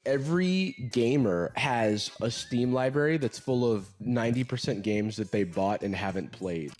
Every gamer has a Steam library that's full of 90% games that they bought and haven't played.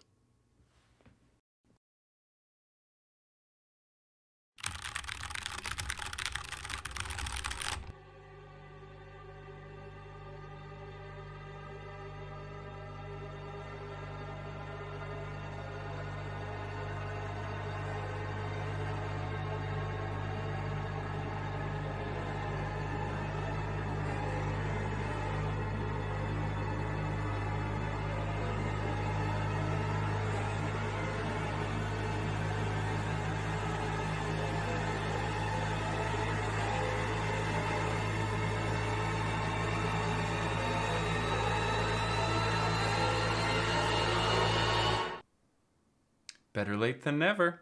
Better late than never.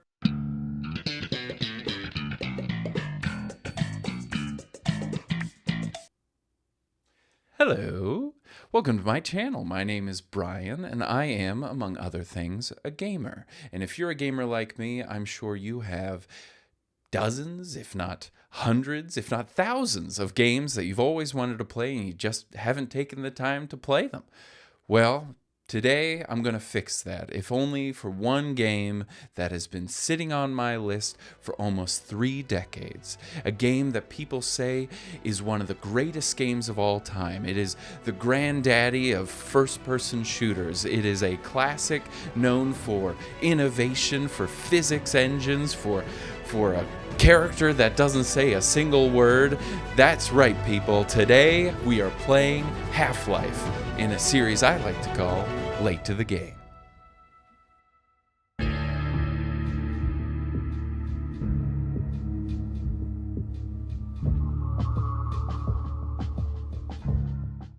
Hello, welcome to my channel. My name is Brian, and I am, among other things, a gamer. And if you're a gamer like me, I'm sure you have dozens, if not hundreds, if not thousands of games that you've always wanted to play and you just haven't taken the time to play them. Well, today I'm going to fix that, if only for one game that has been sitting on my list for almost 3 decades. A game that people say is one of the greatest games of all time. It is the granddaddy of first-person shooters. It is a classic known for innovation, for physics engines, for a character that doesn't say a single word. That's right, people. Today we are playing Half-Life in a series I like to call Late to the Game.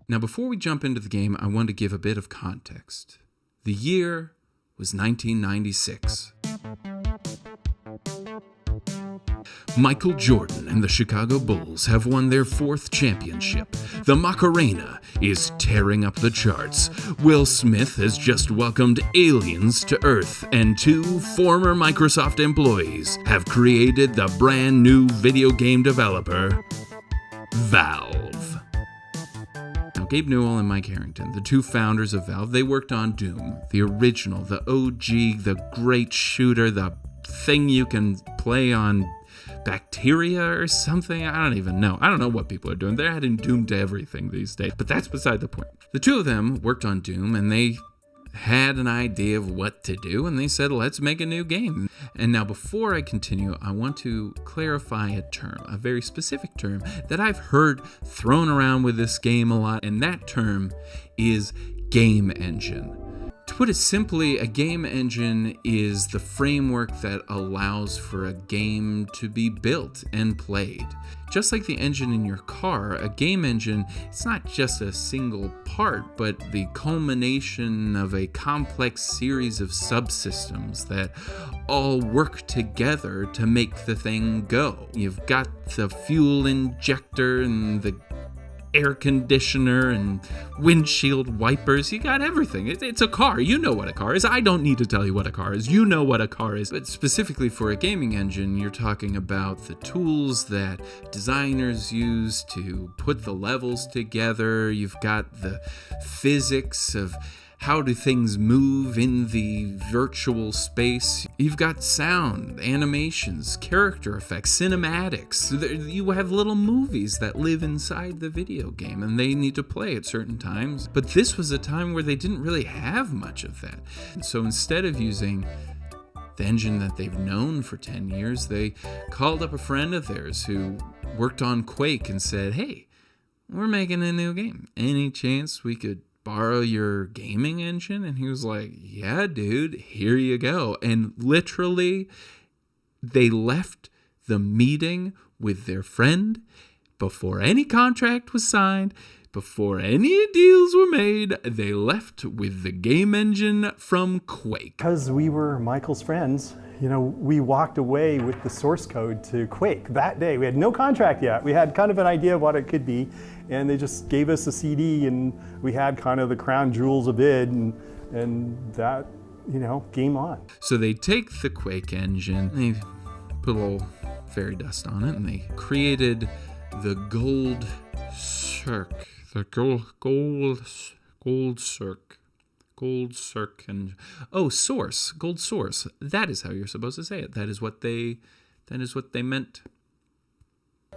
Now, before we jump into the game, I want to give a bit of context. The year was 1996. Michael Jordan and the Chicago Bulls have won their 4th championship. The Macarena is tearing up the charts. Will Smith has just welcomed aliens to Earth, and 2 former Microsoft employees have created the brand new video game developer, Valve. Now, Gabe Newell and Mike Harrington, the 2 founders of Valve, they worked on Doom, the original, the OG, the great shooter, the thing you can play on bacteria or something. I don't even know. I don't know what people are doing. They're adding Doom to everything these days, but that's beside the point. The 2 of them worked on Doom, and they had an idea of what to do, and they said, let's make a new game. And now, before I continue, I want to clarify a term, a very specific term that I've heard thrown around with this game a lot, and that term is game engine. To put it simply, a game engine is the framework that allows for a game to be built and played. Just like the engine in your car, a game engine, it's not just a single part, but the culmination of a complex series of subsystems that all work together to make the thing go. You've got the fuel injector and the air conditioner and windshield wipers. You got everything. It's a car. You know what a car is. I don't need to tell you what a car is. You know what a car is. But specifically for a gaming engine, you're talking about the tools that designers use to put the levels together. You've got the physics of how do things move in the virtual space. You've got sound, animations, character effects, cinematics. You have little movies that live inside the video game, and they need to play at certain times. But this was a time where they didn't really have much of that. And so instead of using the engine that they've known for 10 years, they called up a friend of theirs who worked on Quake and said, hey, we're making a new game. Any chance we could borrow your gaming engine? And he was like, yeah, dude, here you go. And literally, they left the meeting with their friend before any contract was signed, before any deals were made. They left with the game engine from Quake. Because we were Michael's friends, we walked away with the source code to Quake that day. We had no contract yet. We had kind of an idea of what it could be, and they just gave us a CD, and we had kind of the crown jewels of it, and that, game on. So they take the Quake engine, they put a little fairy dust on it, and they created the Gold Cirque. The Gold Cirque. Gold Cirque and Source. Gold Source. That is how you're supposed to say it. That is what they meant.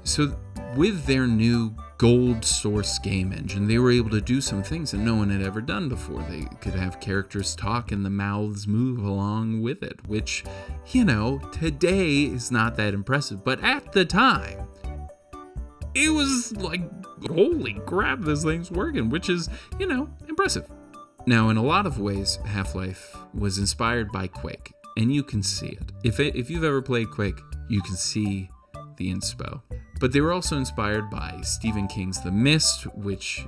So with their new Gold Source game engine, they were able to do some things that no one had ever done before. They could have characters talk and the mouths move along with it, which, today is not that impressive. But at the time, it was like, holy crap, this thing's working, which is, impressive. Now, in a lot of ways, Half-Life was inspired by Quake, and you can see it. If you've ever played Quake, you can see the inspo. But they were also inspired by Stephen King's The Mist, which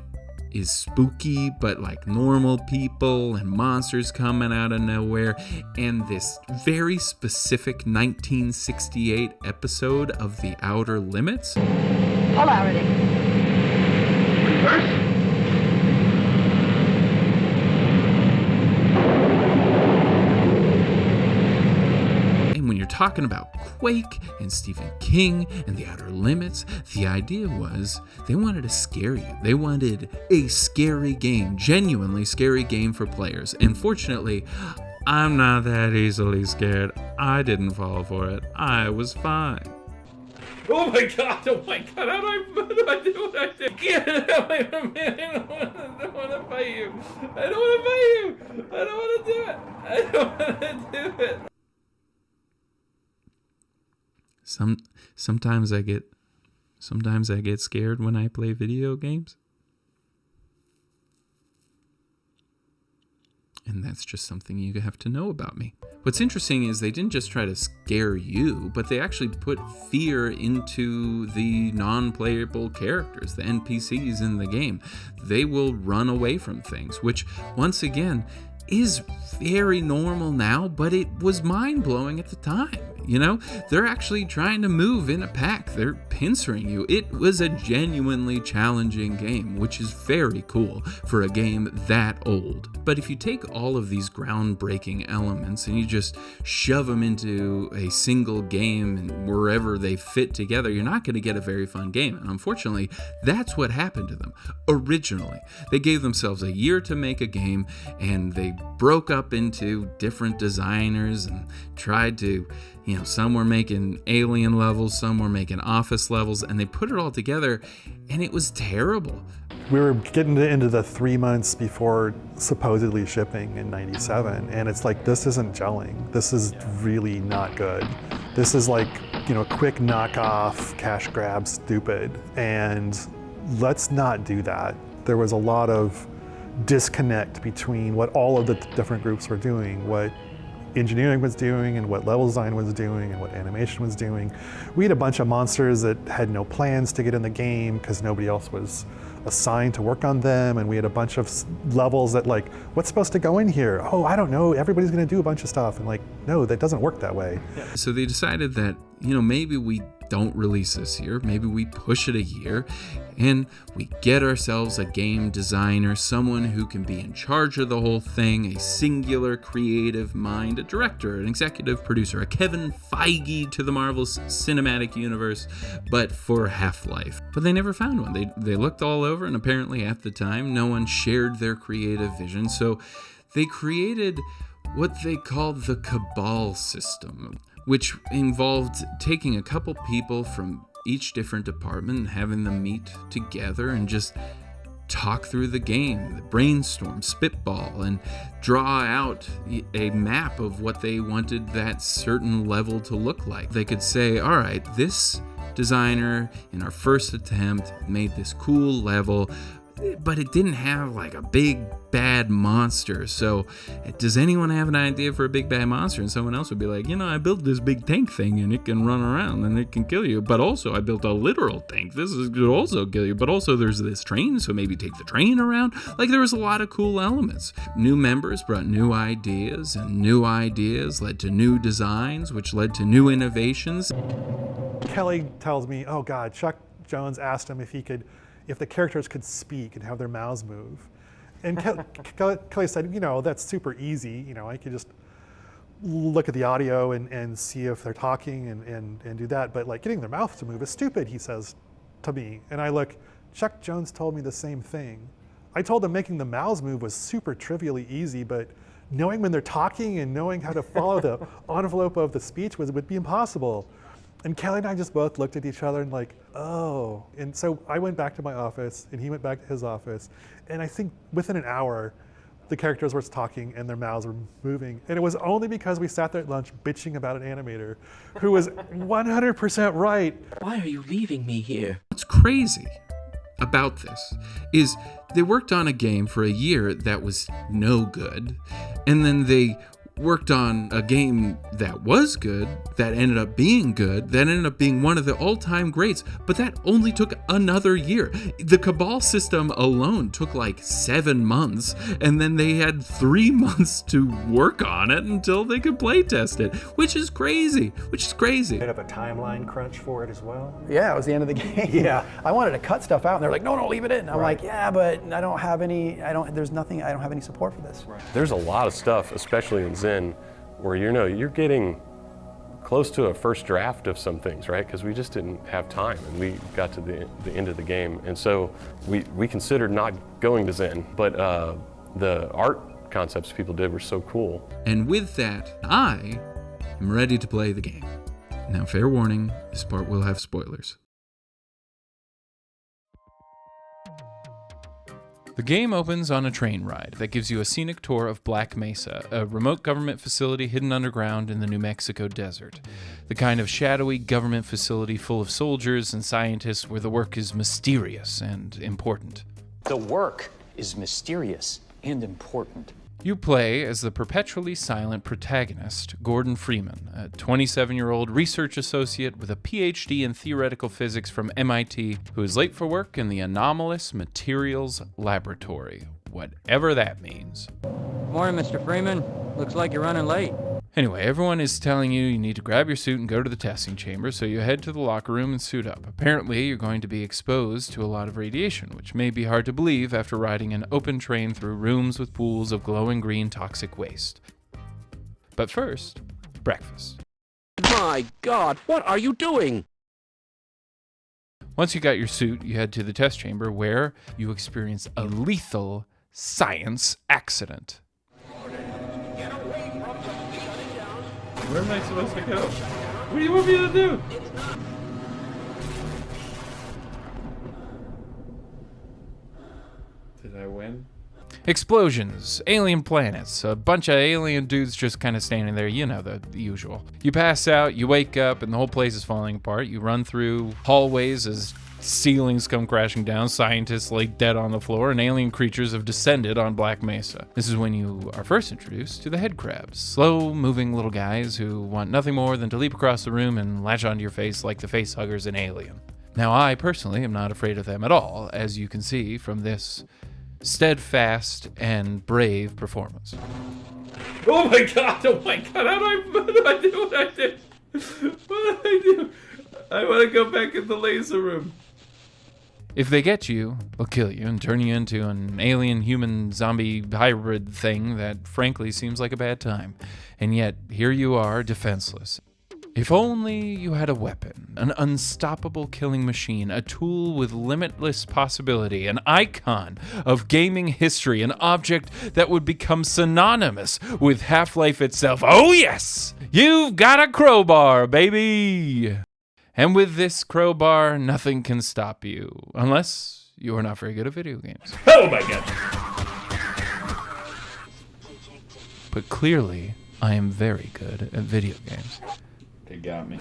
is spooky, but like normal people and monsters coming out of nowhere, and this very specific 1968 episode of The Outer Limits. Polarity. Reverse. Talking about Quake and Stephen King and The Outer Limits, the idea was they wanted to scare you. They wanted a scary game, genuinely scary game for players. And fortunately, I'm not that easily scared. I didn't fall for it. I was fine. Oh my god, how do I do what I do? I don't want to fight you. I don't want to do it. I don't want to do it. Sometimes I get scared when I play video games. And that's just something you have to know about me. What's interesting is they didn't just try to scare you, but they actually put fear into the non-playable characters, the NPCs in the game. They will run away from things, which, once again, is very normal now, but it was mind-blowing at the time. They're actually trying to move in a pack. They're pincering you. It was a genuinely challenging game, which is very cool for a game that old. But if you take all of these groundbreaking elements and you just shove them into a single game and wherever they fit together, you're not going to get a very fun game. And unfortunately, that's what happened to them. Originally, they gave themselves a year to make a game, and they broke up into different designers and tried to, some were making alien levels, some were making office levels, and they put it all together, and it was terrible. We were getting into the 3 months before supposedly shipping in '97, and it's like, this isn't gelling. This is really not good. This is like, quick knockoff, cash grab, stupid, and let's not do that. There was a lot of disconnect between what all of the different groups were doing, what engineering was doing and what level design was doing and what animation was doing. We had a bunch of monsters that had no plans to get in the game because nobody else was assigned to work on them, and we had a bunch of levels that like, what's supposed to go in here? Oh, I don't know, everybody's gonna do a bunch of stuff, and like, no, that doesn't work that way. So they decided that, maybe we don't release this year, maybe we push it a year, and we get ourselves a game designer, someone who can be in charge of the whole thing, a singular creative mind, a director, an executive producer, a Kevin Feige to the Marvel Cinematic Universe, but for Half-Life. But they never found one. They looked all over, and apparently at the time, no one shared their creative vision, so they created what they called the Cabal system, which involved taking a couple people from each different department and having them meet together and just talk through the game, brainstorm, spitball, and draw out a map of what they wanted that certain level to look like. They could say, all right, this designer in our first attempt made this cool level, but it didn't have like a big bad monster. So does anyone have an idea for a big bad monster? And someone else would be like, I built this big tank thing and it can run around and it can kill you. But also I built a literal tank. This could also kill you. But also there's this train, so maybe take the train around. Like, there was a lot of cool elements. New members brought new ideas, and new ideas led to new designs, which led to new innovations. Kelly tells me, oh God, Chuck Jones asked him if the characters could speak and have their mouths move. And Kelly said, that's super easy. I could just look at the audio and see if they're talking and do that. But like, getting their mouth to move is stupid, he says. to me, and I look, Chuck Jones told me the same thing. I told him making the mouths move was super trivially easy, but knowing when they're talking and knowing how to follow the envelope of the speech would be impossible. And Kelly and I just both looked at each other and like, oh. And so I went back to my office and he went back to his office. And I think within an hour, the characters were talking and their mouths were moving. And it was only because we sat there at lunch bitching about an animator who was 100% right. Why are you leaving me here? What's crazy about this is they worked on a game for a year that was no good, and then they worked on a game that was good, that ended up being good, that ended up being one of the all-time greats, but that only took another year. The Cabal system alone took like 7 months, and then they had 3 months to work on it until they could play test it, which is crazy. Bit of a timeline crunch for it as well. Yeah, it was the end of the game. Yeah. I wanted to cut stuff out, and they're like, no, leave it in. I'm Right. like, yeah, but I don't have any support for this. There's a lot of stuff, especially in Zen, where you're getting close to a first draft of some things, right? Because we just didn't have time, and we got to the end of the game, and so we considered not going to Zen, but the art concepts people did were so cool. And with that, I am ready to play the game. Now, fair warning, this part will have spoilers. The game opens on a train ride that gives you a scenic tour of Black Mesa, a remote government facility hidden underground in the New Mexico desert. The kind of shadowy government facility full of soldiers and scientists where the work is mysterious and important. The work is mysterious and important. You play as the perpetually silent protagonist, Gordon Freeman, a 27-year-old research associate with a PhD in theoretical physics from MIT who is late for work in the Anomalous Materials Laboratory, whatever that means. Morning, Mr. Freeman. Looks like you're running late. Anyway, everyone is telling you need to grab your suit and go to the testing chamber, so you head to the locker room and suit up. Apparently, you're going to be exposed to a lot of radiation, which may be hard to believe after riding an open train through rooms with pools of glowing green toxic waste. But first, breakfast. My God, what are you doing? Once you got your suit, you head to the test chamber where you experience a lethal science accident. Where am I supposed to go? What do you want me to do? Did I win? Explosions, alien planets, a bunch of alien dudes just kind of standing there, you know, the usual. You pass out, you wake up, and the whole place is falling apart. You run through hallways as ceilings come crashing down, scientists lay dead on the floor, and alien creatures have descended on Black Mesa. This is when you are first introduced to the head crabs, slow-moving little guys who want nothing more than to leap across the room and latch onto your face like the face huggers in Alien. Now, I personally am not afraid of them at all, as you can see from this steadfast and brave performance. Oh my God! Oh my God! How do I do what I did? What did I do? I want to go back in the laser room. If they get you, they'll kill you and turn you into an alien-human-zombie hybrid thing that frankly seems like a bad time. And yet, here you are, defenseless. If only you had a weapon, an unstoppable killing machine, a tool with limitless possibility, an icon of gaming history, an object that would become synonymous with Half-Life itself. Oh yes! You've got a crowbar, baby! And with this crowbar, nothing can stop you, unless you are not very good at video games. Oh my God! But clearly, I am very good at video games. They got me.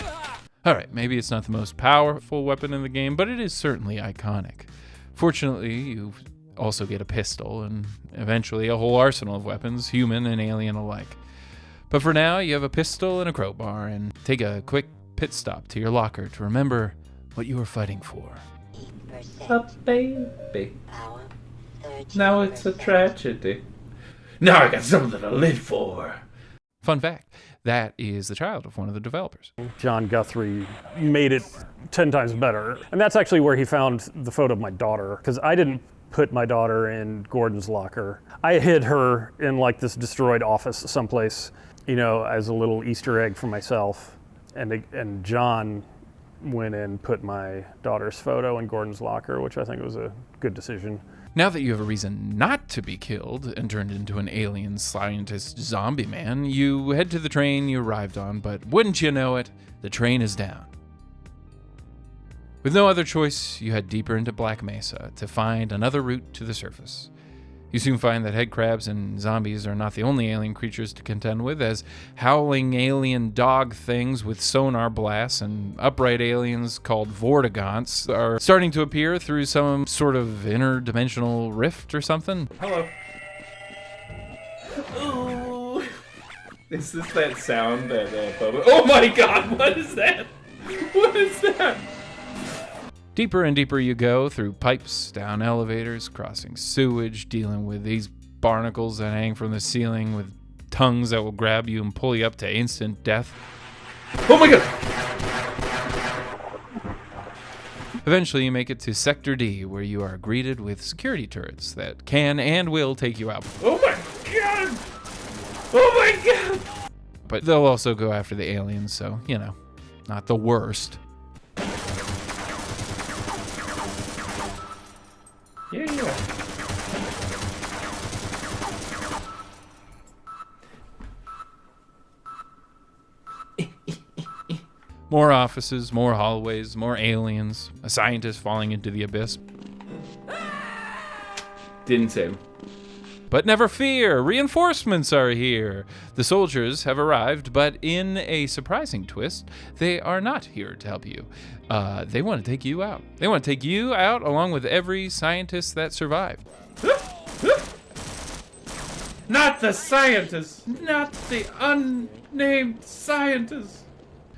Alright, maybe it's not the most powerful weapon in the game, but it is certainly iconic. Fortunately, you also get a pistol, and eventually a whole arsenal of weapons, human and alien alike. But for now, you have a pistol and a crowbar, and take a quick pit stop to your locker to remember what you were fighting for. A baby. Now it's a tragedy. Now I got something to live for. Fun fact, that is the child of one of the developers. John Guthrie made it 10 times better. And that's actually where he found the photo of my daughter, because I didn't put my daughter in Gordon's locker. I hid her in like this destroyed office someplace, you know, as a little Easter egg for myself. And John went and put my daughter's photo in Gordon's locker, which I think was a good decision. Now that you have a reason not to be killed and turned into an alien scientist zombie man, you head to the train you arrived on, but wouldn't you know it, the train is down. With no other choice, you head deeper into Black Mesa to find another route to the surface. You soon find that head crabs and zombies are not the only alien creatures to contend with, as howling alien dog things with sonar blasts and upright aliens called vortigaunts are starting to appear through some sort of interdimensional rift or something. Hello. Ooh. Is this that sound that Bubba... Oh my god, what is that? What is that? Deeper and deeper you go, through pipes, down elevators, crossing sewage, dealing with these barnacles that hang from the ceiling with tongues that will grab you and pull you up to instant death. Oh my god! Eventually you make it to Sector D, where you are greeted with security turrets that can and will take you out. Oh my god! Oh my god! But they'll also go after the aliens, so, you know, not the worst. Yeah. More offices, more hallways, more aliens, a scientist falling into the abyss. Didn't save him. But never fear, reinforcements are here. The soldiers have arrived, but in a surprising twist, they are not here to help you. They want to take you out. They want to take you out along with every scientist that survived. Not the scientist! Not the unnamed scientist!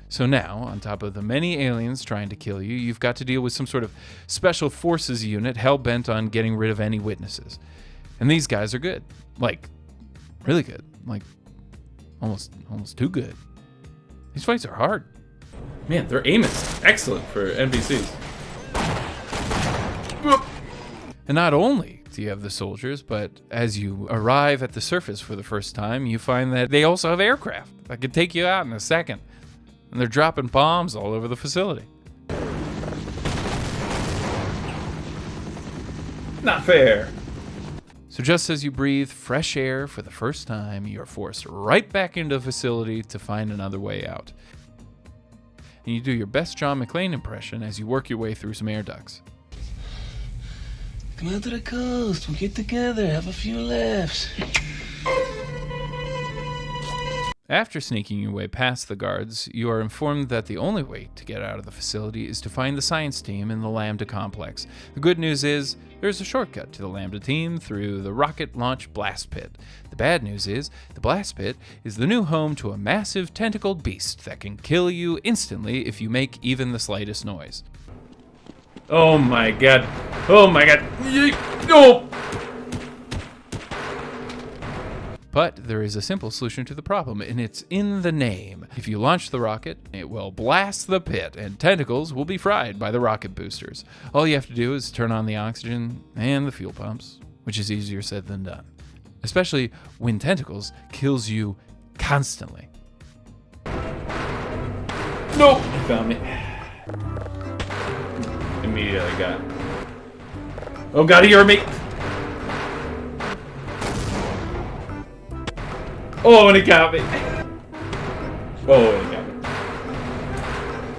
So now, on top of the many aliens trying to kill you, you've got to deal with some sort of special forces unit hell-bent on getting rid of any witnesses. And these guys are good. Like, really good. Like, almost too good. These fights are hard. Man, their aim is excellent for NPCs. And not only do you have the soldiers, but as you arrive at the surface for the first time, you find that they also have aircraft that could take you out in a second. And they're dropping bombs all over the facility. Not fair. So just as you breathe fresh air for the first time, you're forced right back into the facility to find another way out. And you do your best John McClane impression as you work your way through some air ducts. Come out to the coast, we'll get together, have a few laughs. After sneaking your way past the guards, you are informed that the only way to get out of the facility is to find the science team in the Lambda complex. The good news is, there's a shortcut to the Lambda team through the rocket launch blast pit. The bad news is, the blast pit is the new home to a massive tentacled beast that can kill you instantly if you make even the slightest noise. Oh my god. Oh my god. No! But there is a simple solution to the problem, and it's in the name. If you launch the rocket, it will blast the pit, and tentacles will be fried by the rocket boosters. All you have to do is turn on the oxygen and the fuel pumps, which is easier said than done. Especially when tentacles kills you constantly. No! He found me. Immediately got. Oh god, he heard me! Oh, and he got me. Oh, and he got me.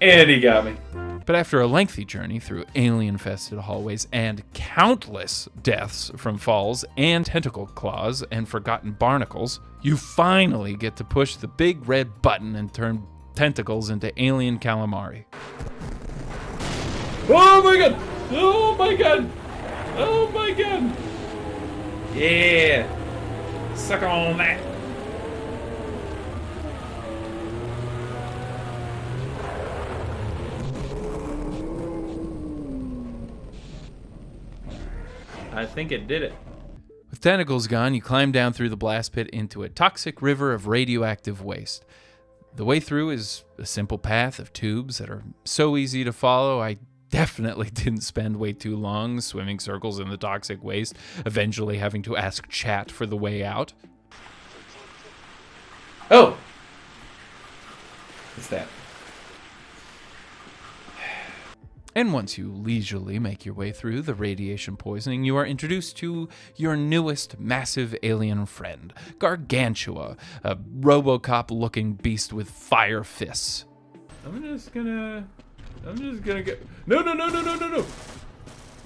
And he got me. But after a lengthy journey through alien-infested hallways and countless deaths from falls and tentacle claws and forgotten barnacles, you finally get to push the big red button and turn tentacles into alien calamari. Oh my god! Oh my god! Oh my god! Yeah! Suck on that! I think it did it. With tentacles gone, you climb down through the blast pit into a toxic river of radioactive waste. The way through is a simple path of tubes that are so easy to follow, I definitely didn't spend way too long swimming circles in the toxic waste, eventually having to ask chat for the way out. Oh! What's that? And once you leisurely make your way through the radiation poisoning, you are introduced to your newest massive alien friend, Gargantua, a RoboCop-looking beast with fire fists. I'm just gonna go. No.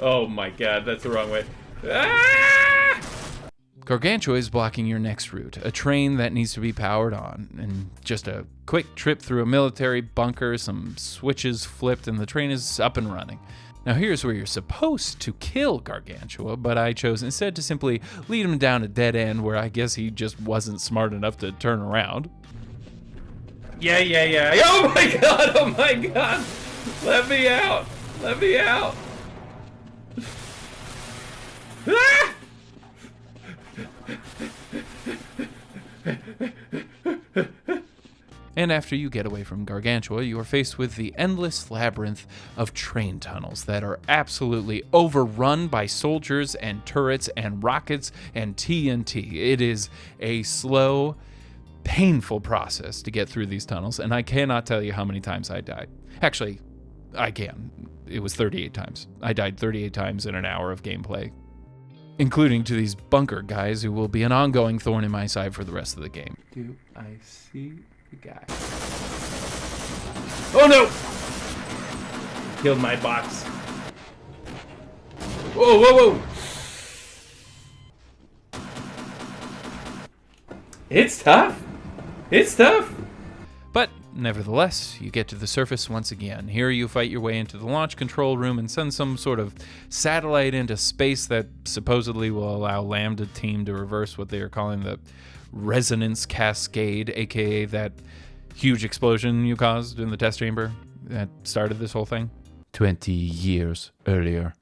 Oh my god, that's the wrong way. Ah! Gargantua is blocking your next route, a train that needs to be powered on, and just a quick trip through a military bunker, some switches flipped, and the train is up and running. Now here's where you're supposed to kill Gargantua, but I chose instead to simply lead him down a dead end where I guess he just wasn't smart enough to turn around. Yeah. Oh my god! Let me out! Ah! And after you get away from Gargantua, you are faced with the endless labyrinth of train tunnels that are absolutely overrun by soldiers and turrets and rockets and TNT. It is a slow, painful process to get through these tunnels, and I cannot tell you how many times I died. Actually, I can. It was 38 times. I died 38 times in an hour of gameplay, including to these bunker guys who will be an ongoing thorn in my side for the rest of the game. Do I see the guy? Oh no! Killed my box. Whoa! It's tough. But nevertheless, you get to the surface once again. Here you fight your way into the launch control room and send some sort of satellite into space that supposedly will allow Lambda Team to reverse what they are calling the resonance cascade, aka that huge explosion you caused in the test chamber that started this whole thing 20 years earlier.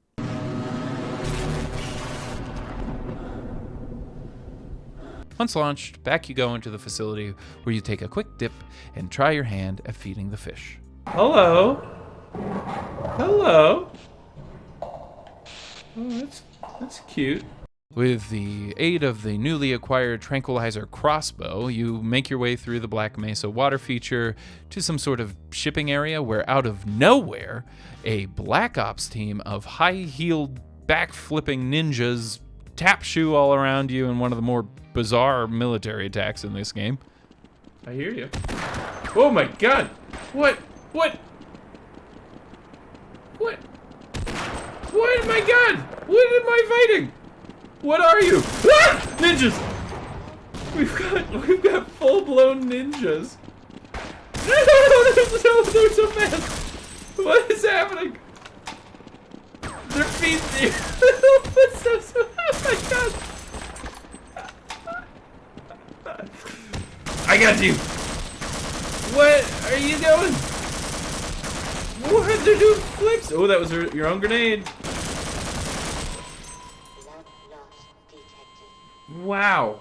Once launched, back you go into the facility where you take a quick dip and try your hand at feeding the fish. Hello. Oh, that's cute. With the aid of the newly acquired tranquilizer crossbow, you make your way through the Black Mesa water feature to some sort of shipping area where out of nowhere, a Black Ops team of high-heeled, back-flipping ninjas tap shoe all around you in one of the more bizarre military attacks in this game. I hear you. Oh my god! What? Oh my god! What am I fighting? What are you? Ah! Ninjas! We've got full-blown ninjas. No, they're so fast. What is happening? Their feet. Oh my god! I got you. What are you doing? What? They're doing flips. Oh, that was your own grenade. Wow.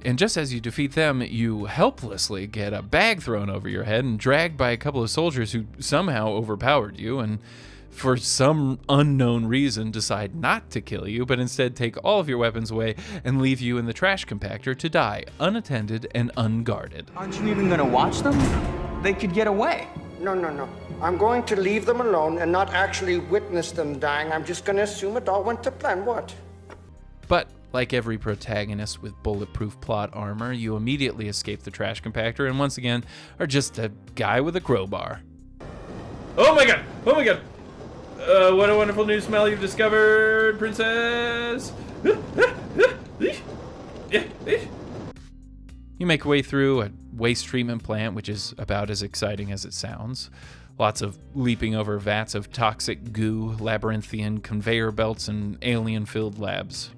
And just as you defeat them, you helplessly get a bag thrown over your head and dragged by a couple of soldiers who somehow overpowered you and for some unknown reason decide not to kill you, but instead take all of your weapons away and leave you in the trash compactor to die unattended and unguarded. Aren't you even going to watch them? They could get away. No. I'm going to leave them alone and not actually witness them dying. I'm just going to assume it all went to plan. What? But like every protagonist with bulletproof plot armor, you immediately escape the trash compactor and once again are just a guy with a crowbar. Oh my god! What a wonderful new smell you've discovered, princess! You make your way through a waste treatment plant, which is about as exciting as it sounds. Lots of leaping over vats of toxic goo, labyrinthian conveyor belts, and alien-filled labs.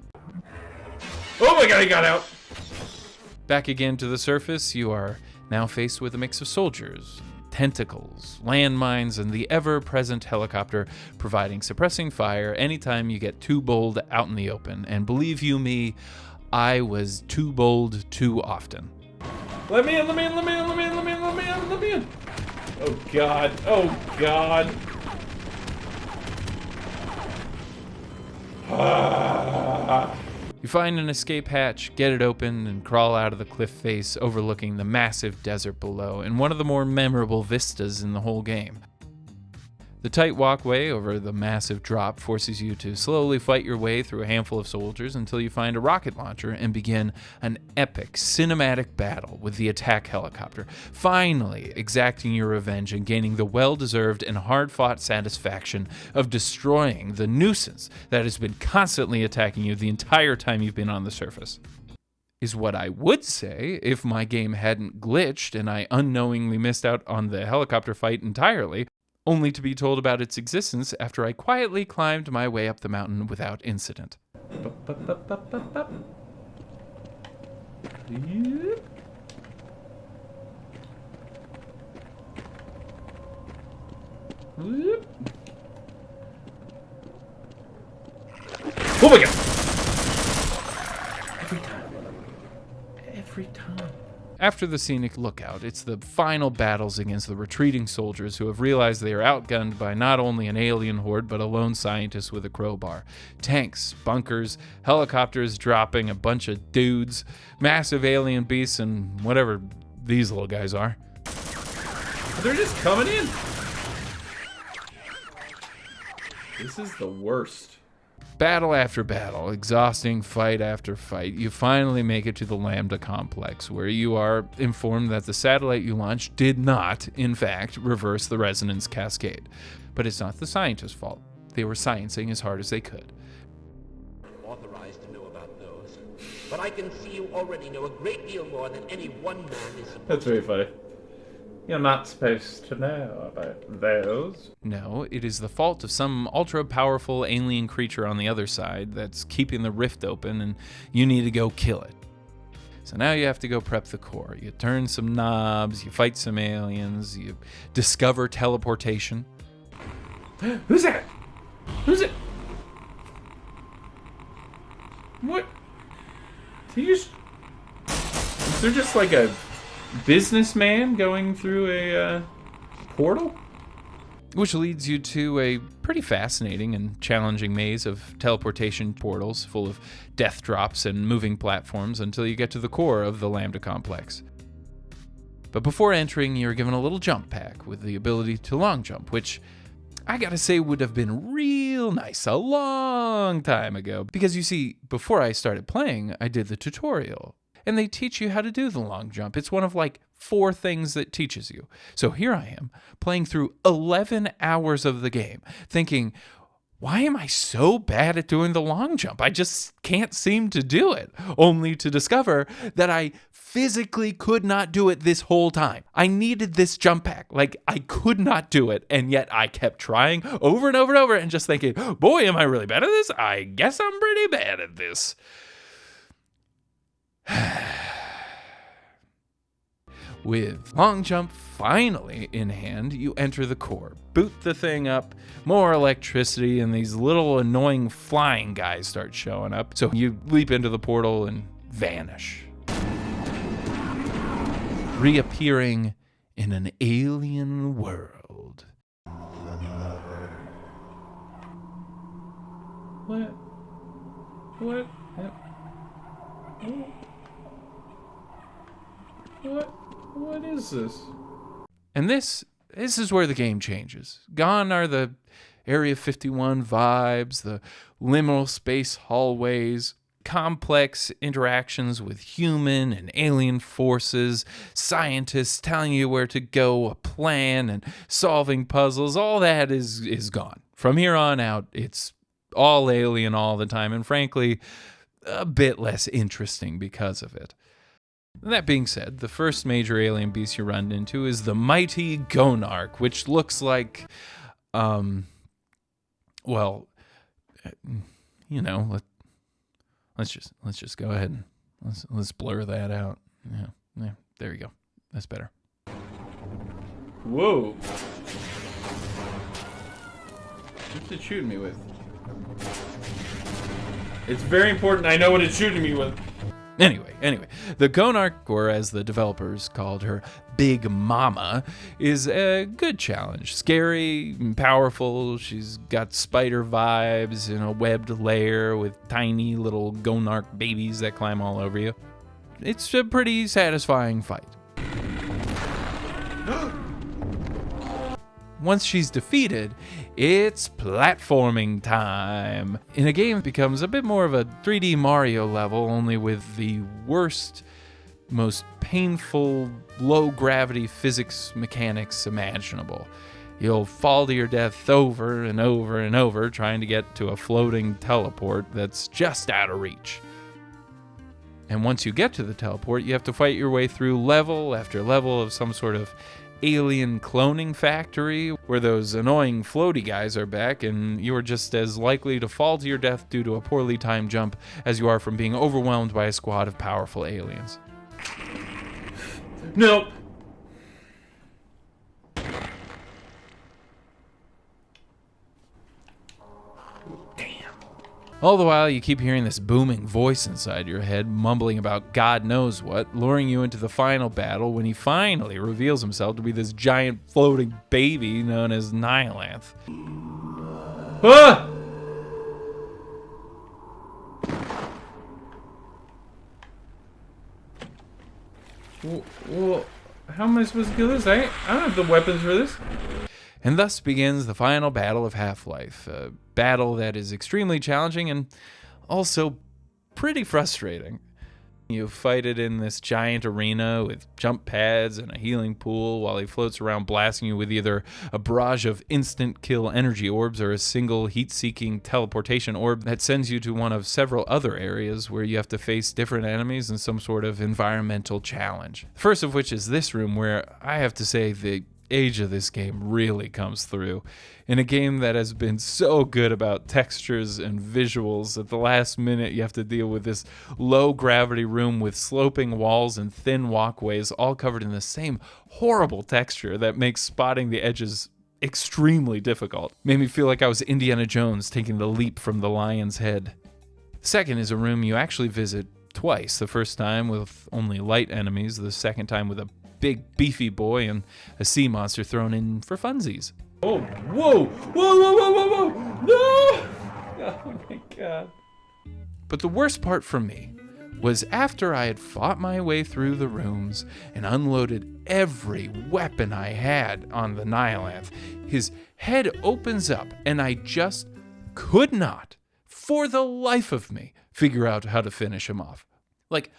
Oh my god, he got out! Back again to the surface, you are now faced with a mix of soldiers, tentacles, landmines, and the ever-present helicopter providing suppressing fire anytime you get too bold out in the open. And believe you me, I was too bold too often. Let me in! Oh god. You find an escape hatch, get it open, and crawl out of the cliff face overlooking the massive desert below and one of the more memorable vistas in the whole game. The tight walkway over the massive drop forces you to slowly fight your way through a handful of soldiers until you find a rocket launcher and begin an epic cinematic battle with the attack helicopter, finally exacting your revenge and gaining the well-deserved and hard-fought satisfaction of destroying the nuisance that has been constantly attacking you the entire time you've been on the surface. Is what I would say if my game hadn't glitched and I unknowingly missed out on the helicopter fight entirely, only to be told about its existence after I quietly climbed my way up the mountain without incident. Oh my god! Every time. After the scenic lookout, it's the final battles against the retreating soldiers who have realized they are outgunned by not only an alien horde, but a lone scientist with a crowbar. Tanks, bunkers, helicopters dropping a bunch of dudes, massive alien beasts, and whatever these little guys are. They're just coming in. This is the worst. Battle after battle, exhausting fight after fight, you finally make it to the Lambda complex, where you are informed that the satellite you launched did not, in fact, reverse the resonance cascade. But it's not the scientists' fault. They were sciencing as hard as they could. Authorized to know about those, but I can see you already know a great deal more than any one man is supposed to. That's very funny. You're not supposed to know about those. No, it is the fault of some ultra-powerful alien creature on the other side that's keeping the rift open, and you need to go kill it. So now you have to go prep the core. You turn some knobs, you fight some aliens, you discover teleportation. Who's that? Who's it? What? Is there just like a businessman going through a portal? Which leads you to a pretty fascinating and challenging maze of teleportation portals full of death drops and moving platforms until you get to the core of the Lambda complex. But before entering, you're given a little jump pack with the ability to long jump, which I gotta say would have been real nice a long time ago. Because you see, before I started playing, I did the tutorial. And they teach you how to do the long jump. It's one of like 4 things that teaches you. So here I am, playing through 11 hours of the game, thinking, why am I so bad at doing the long jump? I just can't seem to do it. Only to discover that I physically could not do it this whole time. I needed this jump pack. Like, I could not do it, and yet I kept trying over and over and over and just thinking, boy, am I really bad at this? I guess I'm pretty bad at this. With long jump finally in hand, you enter the core, boot the thing up, more electricity, and these little annoying flying guys start showing up. So you leap into the portal and vanish, reappearing in an alien world. What? What is this? And this is where the game changes. Gone are the Area 51 vibes, the liminal space hallways, complex interactions with human and alien forces, scientists telling you where to go, a plan, and solving puzzles. All that is gone. From here on out, it's all alien all the time, and frankly, a bit less interesting because of it. That being said, the first major alien beast you run into is the mighty Gonarch, which looks like, well, you know, let's just go ahead and let's blur that out. Yeah, there you go. That's better. Whoa! What's it shooting me with? It's very important I know what it's shooting me with. Anyway, the Gonarch, or as the developers called her, Big Mama, is a good challenge. Scary and powerful. She's got spider vibes in a webbed lair with tiny little Gonarch babies that climb all over you. It's a pretty satisfying fight. Once she's defeated, it's platforming time. In a game, it becomes a bit more of a 3D Mario level, only with the worst, most painful, low-gravity physics mechanics imaginable. You'll fall to your death over and over and over trying to get to a floating teleport that's just out of reach. And once you get to the teleport, you have to fight your way through level after level of some sort of alien cloning factory where those annoying floaty guys are back, and you are just as likely to fall to your death due to a poorly timed jump as you are from being overwhelmed by a squad of powerful aliens. No. All the while, you keep hearing this booming voice inside your head, mumbling about God knows what, luring you into the final battle when he finally reveals himself to be this giant floating baby known as Nihilanth. Ah! Well, how am I supposed to kill this? I don't have the weapons for this. And thus begins the final battle of Half-Life, a battle that is extremely challenging and also pretty frustrating. You fight it in this giant arena with jump pads and a healing pool while he floats around blasting you with either a barrage of instant kill energy orbs or a single heat-seeking teleportation orb that sends you to one of several other areas where you have to face different enemies in some sort of environmental challenge. The first of which is this room, where I have to say the age of this game really comes through. In a game that has been so good about textures and visuals, at the last minute you have to deal with this low gravity room with sloping walls and thin walkways all covered in the same horrible texture that makes spotting the edges extremely difficult. Made me feel like I was Indiana Jones taking the leap from the lion's head. Second is a room you actually visit twice. The first time with only light enemies, the second time with a big beefy boy and a sea monster thrown in for funsies. Oh, whoa, whoa, whoa, whoa, whoa, whoa, no! Oh my God. But the worst part for me was after I had fought my way through the rooms and unloaded every weapon I had on the Nihilanth, his head opens up and I just could not, for the life of me, figure out how to finish him off. Like,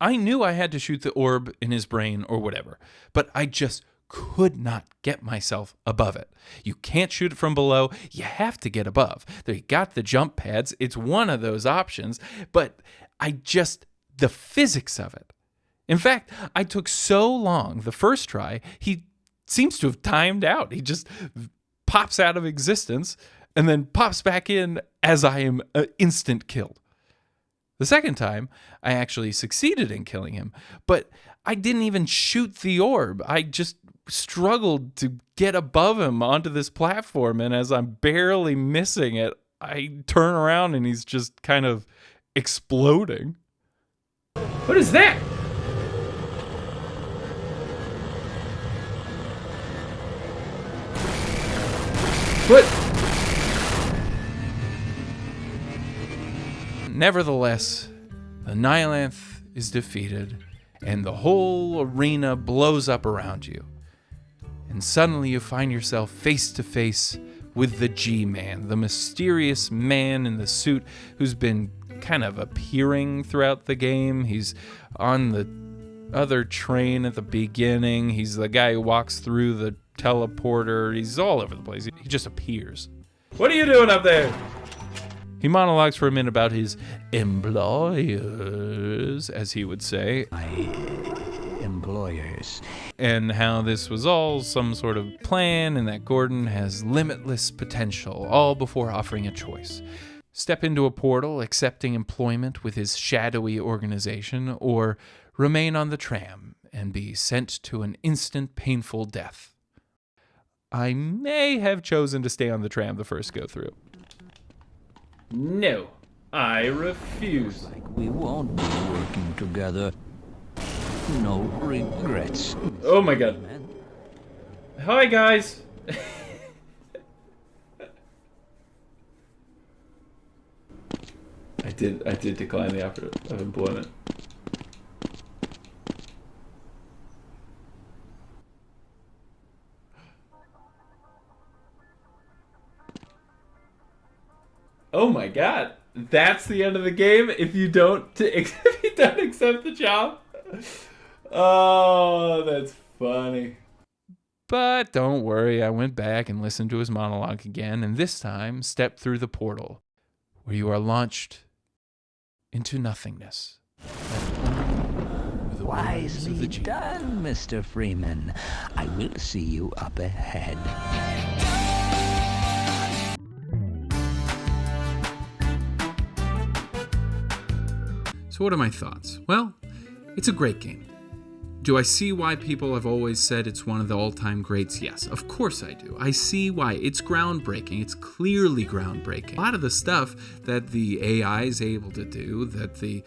I knew I had to shoot the orb in his brain or whatever, but I just could not get myself above it. You can't shoot it from below. You have to get above. They got the jump pads. It's one of those options, but the physics of it. In fact, I took so long the first try, he seems to have timed out. He just pops out of existence and then pops back in as I am instant killed. The second time, I actually succeeded in killing him, but I didn't even shoot the orb. I just struggled to get above him onto this platform, and as I'm barely missing it, I turn around and he's just kind of exploding. What is that? What? Nevertheless, the Nihilanth is defeated, and the whole arena blows up around you. And suddenly you find yourself face to face with the G-Man, the mysterious man in the suit who's been kind of appearing throughout the game. He's on the other train at the beginning. He's the guy who walks through the teleporter. He's all over the place. He just appears. What are you doing up there? He monologues for a minute about his employers, as he would say. My employers. And how this was all some sort of plan and that Gordon has limitless potential, all before offering a choice. Step into a portal, accepting employment with his shadowy organization, or remain on the tram and be sent to an instant painful death. I may have chosen to stay on the tram the first go through. No, I refuse. We won't be working together. No regrets. Oh my god. Hi guys. I did decline the offer of employment. Oh my god. That's the end of the game if you don't accept the job. Oh, that's funny. But don't worry, I went back and listened to his monologue again, and this time stepped through the portal, where you are launched into nothingness. Wisely done, Mr. Freeman. I will see you up ahead. So what are my thoughts? Well, it's a great game. Do I see why people have always said it's one of the all-time greats? Yes, of course I do. I see why. It's groundbreaking. It's clearly groundbreaking. A lot of the stuff that the AI is able to do, that the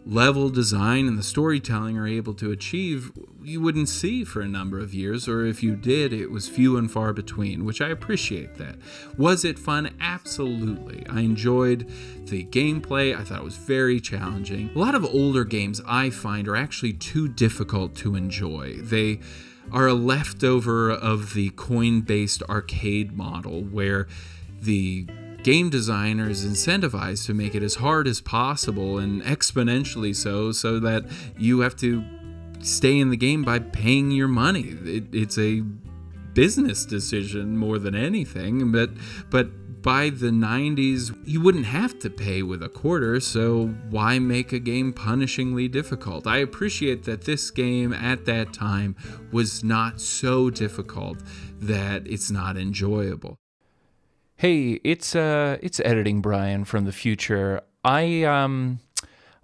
level design and the storytelling are able to achieve, you wouldn't see for a number of years, or if you did, it was few and far between, which I appreciate that. Was it fun? Absolutely. I enjoyed the gameplay. I thought it was very challenging. A lot of older games I find are actually too difficult to enjoy. They are a leftover of the coin-based arcade model where the game designer is incentivized to make it as hard as possible and exponentially so that you have to stay in the game by paying your money. It's a business decision more than anything, but by the 90s, you wouldn't have to pay with a quarter, so why make a game punishingly difficult? I appreciate that this game at that time was not so difficult that it's not enjoyable. Hey, it's editing Brian from the future. I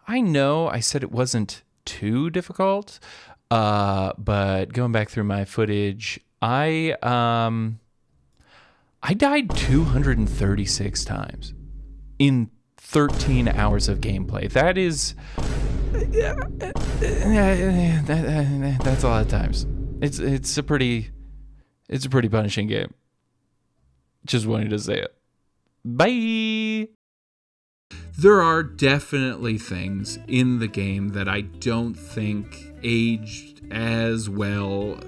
know I said it wasn't too difficult, but going back through my footage, I died 236 times in 13 hours of gameplay. That is that's a lot of times. It's a pretty punishing game. Just wanted to say it. Bye! There are definitely things in the game that I don't think aged as well,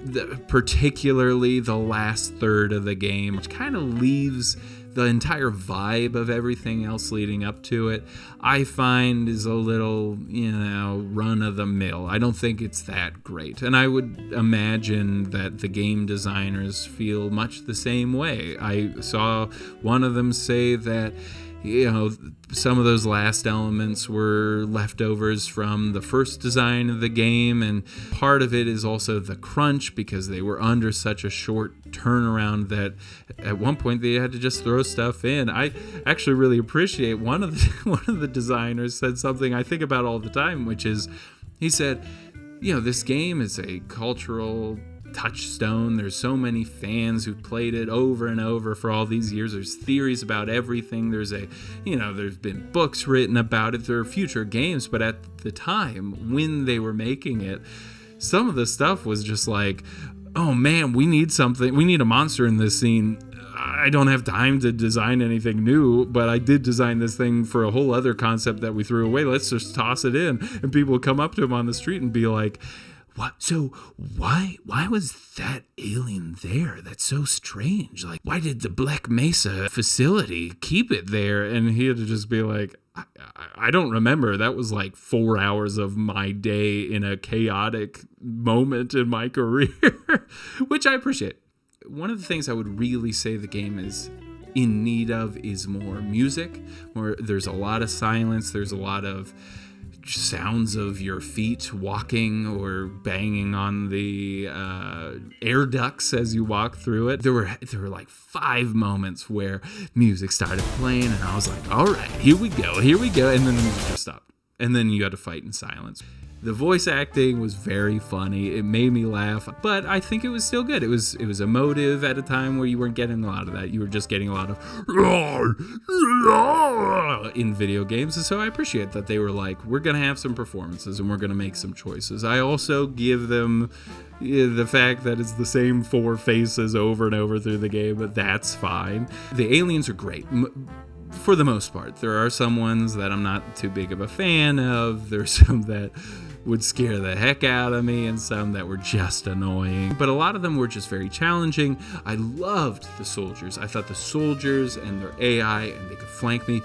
particularly the last third of the game, which kind of leaves the entire vibe of everything else leading up to it, I find is a little, run of the mill. I don't think it's that great. And I would imagine that the game designers feel much the same way. I saw one of them say that, some of those last elements were leftovers from the first design of the game, and part of it is also the crunch because they were under such a short turnaround that at one point they had to just throw stuff in. I actually really appreciate one of the designers said something I think about all the time, which is he said, this game is a cultural touchstone. There's so many fans who played it over and over for all these years. There's theories about everything. There's been books written about it. There are future games, but at the time when they were making it, some of the stuff was just like, oh man, we need something. We need a monster in this scene. I don't have time to design anything new, but I did design this thing for a whole other concept that we threw away. Let's just toss it in. And people would come up to him on the street and be like, what? So why was that alien there? That's so strange. Like, why did the Black Mesa facility keep it there? And he had to just be like, I don't remember. That was like 4 hours of my day in a chaotic moment in my career, which I appreciate. One of the things I would really say the game is in need of is more music. There's a lot of silence. There's a lot of sounds of your feet walking or banging on the air ducts as you walk through it. There were like 5 moments where music started playing and I was like, all right, here we go, and then the music just stopped. And then you had to fight in silence. The voice acting was very funny. It made me laugh, but I think it was still good. It was emotive at a time where you weren't getting a lot of that. You were just getting a lot of in video games. And so I appreciate that they were like, we're going to have some performances and we're going to make some choices. I also give them the fact that it's the same 4 faces over and over through the game, but that's fine. The aliens are great. For the most part. There are some ones that I'm not too big of a fan of. There's some that would scare the heck out of me and some that were just annoying. But a lot of them were just very challenging. I loved the soldiers. I thought the soldiers and their AI, and they could flank me,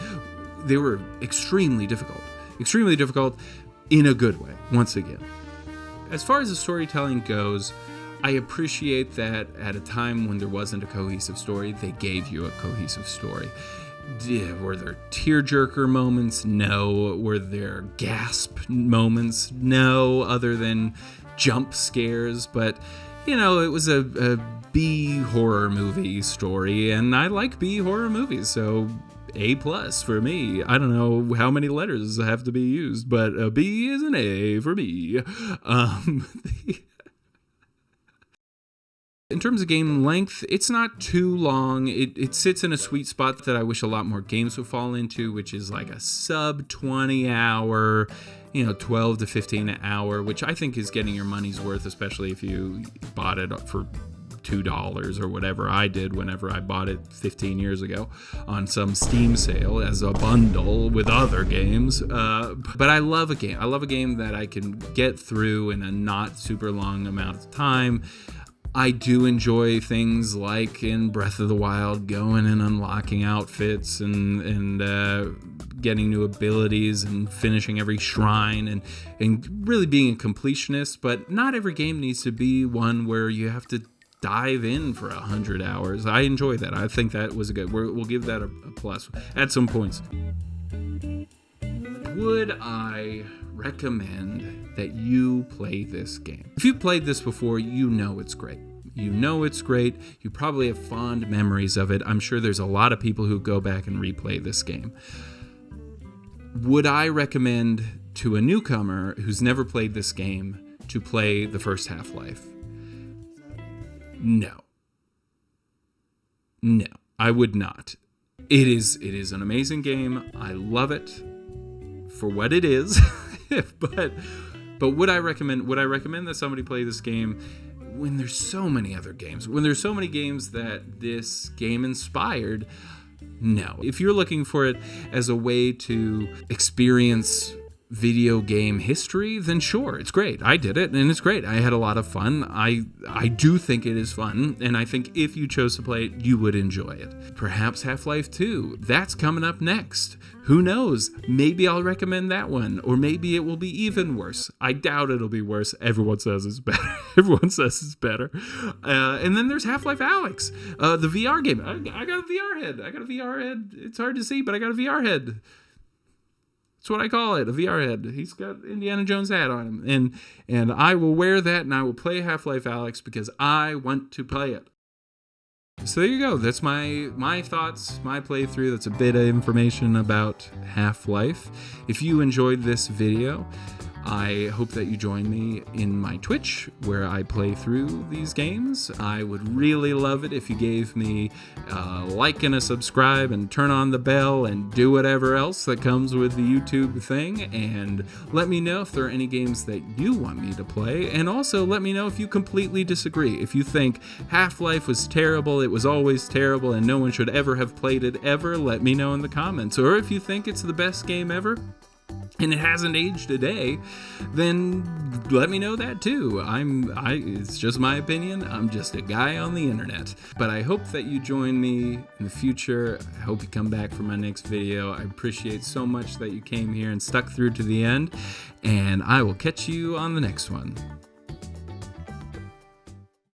they were extremely difficult. Extremely difficult in a good way, once again. As far as the storytelling goes, I appreciate that at a time when there wasn't a cohesive story, they gave you a cohesive story. Were there tearjerker moments? No. Were there gasp moments? No, other than jump scares. But, you know, it was a B horror movie story, and I like B horror movies, so A+ for me. I don't know how many letters have to be used, but a B is an A for me. In terms of game length, it's not too long. It sits in a sweet spot that I wish a lot more games would fall into, which is like a sub 20 hour, 12 to 15 hour, which I think is getting your money's worth, especially if you bought it for $2 or whatever I did whenever I bought it 15 years ago on some Steam sale as a bundle with other games. But I love a game. I love a game that I can get through in a not super long amount of time. I do enjoy things like in Breath of the Wild, going and unlocking outfits and getting new abilities and finishing every shrine and really being a completionist. But not every game needs to be one where you have to dive in for 100 hours. I enjoy that. I think that was a good. We'll give that a plus. Add some points. Would I recommend that you play this game? If you've played this before, you know it's great. You know it's great. You probably have fond memories of it. I'm sure there's a lot of people who go back and replay this game. Would I recommend to a newcomer who's never played this game to play the first Half-Life? No. No, I would not. It is an amazing game. I love it for what it is. but would I recommend that somebody play this game when there's so many other games? When there's so many games that this game inspired? No. If you're looking for it as a way to experience video game history, then sure, it's great. I did it and it's great. I had a lot of fun. I do think it is fun, and I think if you chose to play it, you would enjoy it. Perhaps Half-Life 2, that's coming up next. Who knows? Maybe I'll recommend that one, or maybe it will be even worse. I doubt it'll be worse. Everyone says it's better. Everyone says it's better. And then there's Half-Life Alyx, the VR game. I got a VR head. It's hard to see, but I got a VR head. That's what I call it, a VR head. He's got Indiana Jones hat on him. And I will wear that, and I will play Half-Life Alyx because I want to play it. So there you go. That's my thoughts, my playthrough. That's a bit of information about Half-Life. If you enjoyed this video, I hope that you join me in my Twitch where I play through these games. I would really love it if you gave me a like and a subscribe and turn on the bell and do whatever else that comes with the YouTube thing. And let me know if there are any games that you want me to play. And also let me know if you completely disagree. If you think Half-Life was terrible, it was always terrible, and no one should ever have played it ever, let me know in the comments. Or if you think it's the best game ever, and it hasn't aged a day, then let me know that too. It's just my opinion. I'm just a guy on the internet. But I hope that you join me in the future. I hope you come back for my next video. I appreciate so much that you came here and stuck through to the end. And I will catch you on the next one.